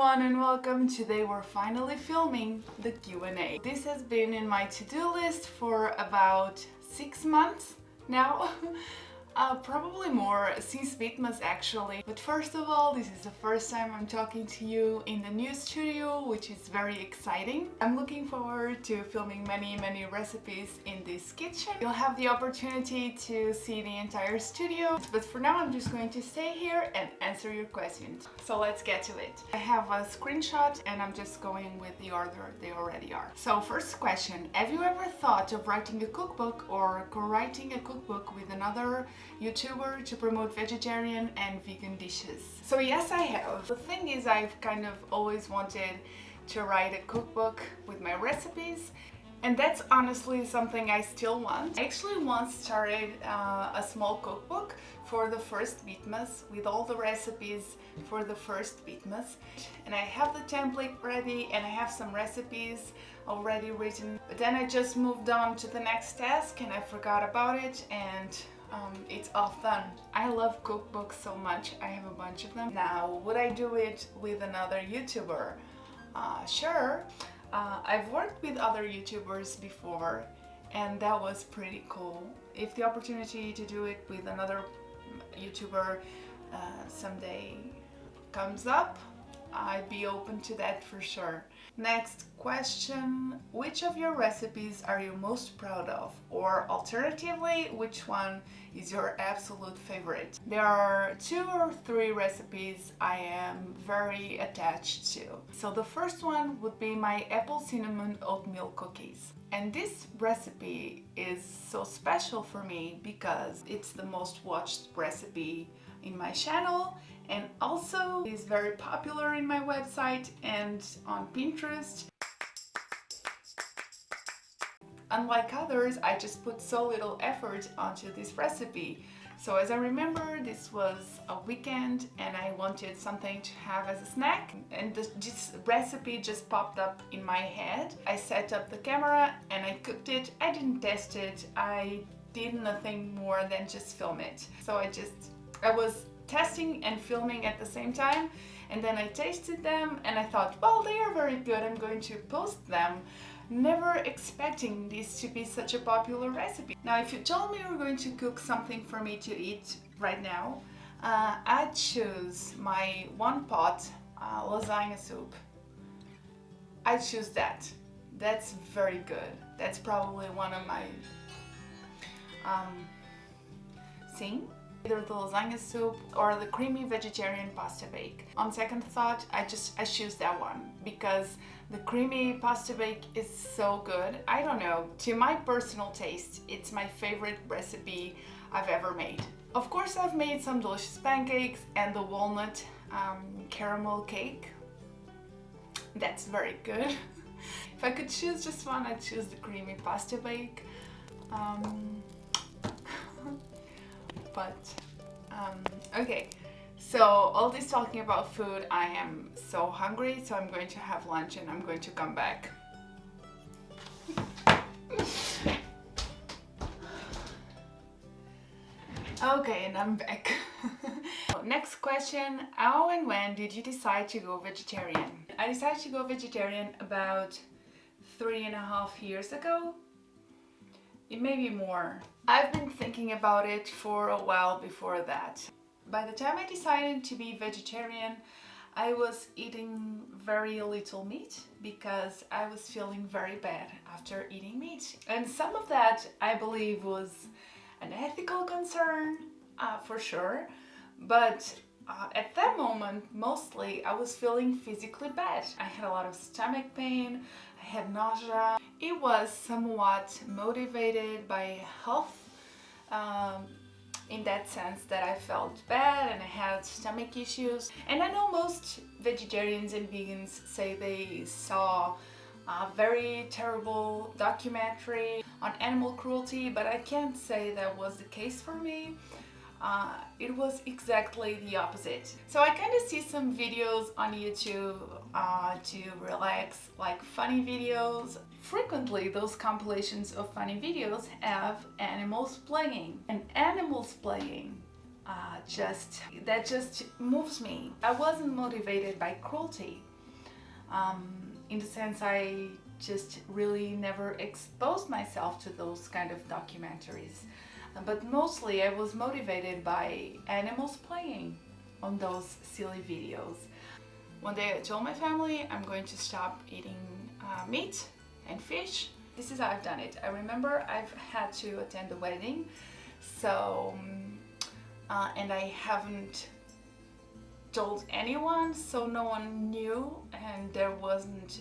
everyone and welcome. Today we're finally filming the Q&A. This has been in my to-do list for about 6 months now. Probably more, since Vlogmas actually. But first of all, this is the first time I'm talking to you in the new studio, which is very exciting. I'm looking forward to filming many recipes in this kitchen. You'll have the opportunity to see the entire studio, but for now I'm just going to stay here and answer your questions. So let's get to it. I have a screenshot and I'm just going with the order they already are. So first question, have you ever thought of writing a cookbook or co-writing a cookbook with another YouTuber to promote vegetarian and vegan dishes? So yes, I have. The thing is, I've kind of always wanted to write a cookbook with my recipes, and that's honestly something I still want. I actually once started a small cookbook for the first Vlogmas with all the recipes for the first Vlogmas, and I have the template ready and I have some recipes already written, but then I just moved on to the next task and I forgot about it, and it's all done. I love cookbooks so much. I have a bunch of them. Now, would I do it with another YouTuber? Sure. I've worked with other YouTubers before and that was pretty cool. If the opportunity to do it with another YouTuber someday comes up, I'd be open to that for sure. Next question, which of your recipes are you most proud of? Or alternatively, which one is your absolute favorite? There are 2 or 3 recipes I am very attached to. So the first one would be my apple cinnamon oatmeal cookies. And this recipe is so special for me because it's the most watched recipe in my channel, and also is very popular in my website and on Pinterest. Unlike others, I just put so little effort onto this recipe. So as I remember, this was a weekend and I wanted something to have as a snack, and this recipe just popped up in my head. I set up the camera and I cooked it. I didn't test it. I did nothing more than just film it. So I was testing and filming at the same time, and then I tasted them and I thought, well, they are very good, I'm going to post them, never expecting this to be such a popular recipe. Now, if you told me you were going to cook something for me to eat right now, I'd choose my one pot lasagna soup. I'd choose that. That's very good. That's probably one of my either the lasagna soup or the creamy vegetarian pasta bake. On second thought, I choose that one because the creamy pasta bake is so good. I don't know, to my personal taste, it's my favorite recipe I've ever made. Of course, I've made some delicious pancakes and the walnut caramel cake. That's very good. If I could choose just one, I'd choose the creamy pasta bake. Okay, so all this talking about food, I am so hungry, so I'm going to have lunch and I'm going to come back. Okay, and I'm back. Next question, how and when did you decide to go vegetarian? I decided to go vegetarian about 3.5 years ago. It may be more. I've been thinking about it for a while before that. By the time I decided to be vegetarian, I was eating very little meat because I was feeling very bad after eating meat. And some of that, I believe, was an ethical concern, for sure. But at that moment, mostly, I was feeling physically bad. I had a lot of stomach pain, I had nausea. It was somewhat motivated by health, in that sense that I felt bad and I had stomach issues. And I know most vegetarians and vegans say they saw a very terrible documentary on animal cruelty, but I can't say that was the case for me. It was exactly the opposite. So I kind of see some videos on YouTube to relax, like funny videos. Frequently those compilations of funny videos have animals playing, and animals playing that just moves me. I wasn't motivated by cruelty. In the sense I just really never exposed myself to those kind of documentaries. But mostly I was motivated by animals playing on those silly videos. One day I told my family I'm going to stop eating meat and fish. This is how I've done it. I remember I've had to attend a wedding, so and I haven't told anyone, so no one knew, and there wasn't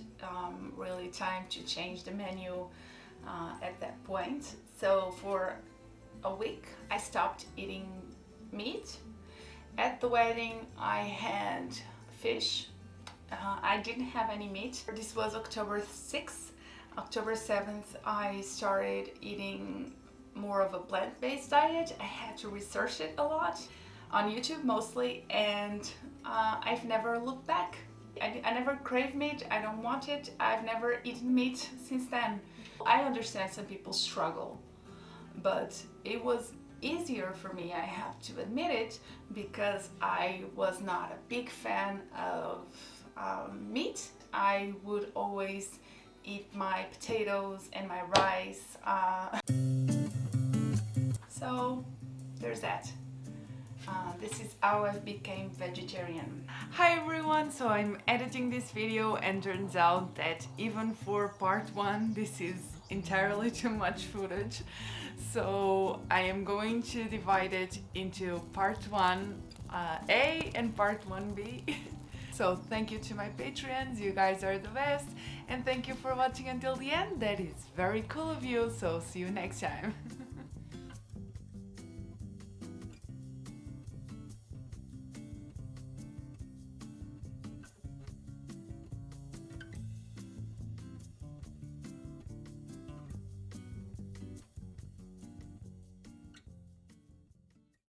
really time to change the menu at that point. So for a week I stopped eating meat. At the wedding I had fish. I didn't have any meat. This was October 6th. October 7th I started eating more of a plant-based diet. I had to research it a lot on YouTube mostly, and I've never looked back. I never crave meat. I don't want it. I've never eaten meat since then. I understand some people struggle, but it was easier for me, I have to admit it, because I was not a big fan of meat. I would always eat my potatoes and my rice. So there's that. This is how I became vegetarian. Hi everyone, so I'm editing this video and turns out that even for part 1 this is entirely too much footage. So I am going to divide it into part 1A and part 1B. So thank you to my Patreons, you guys are the best, and thank you for watching until the end. That is very cool of you, so see you next time.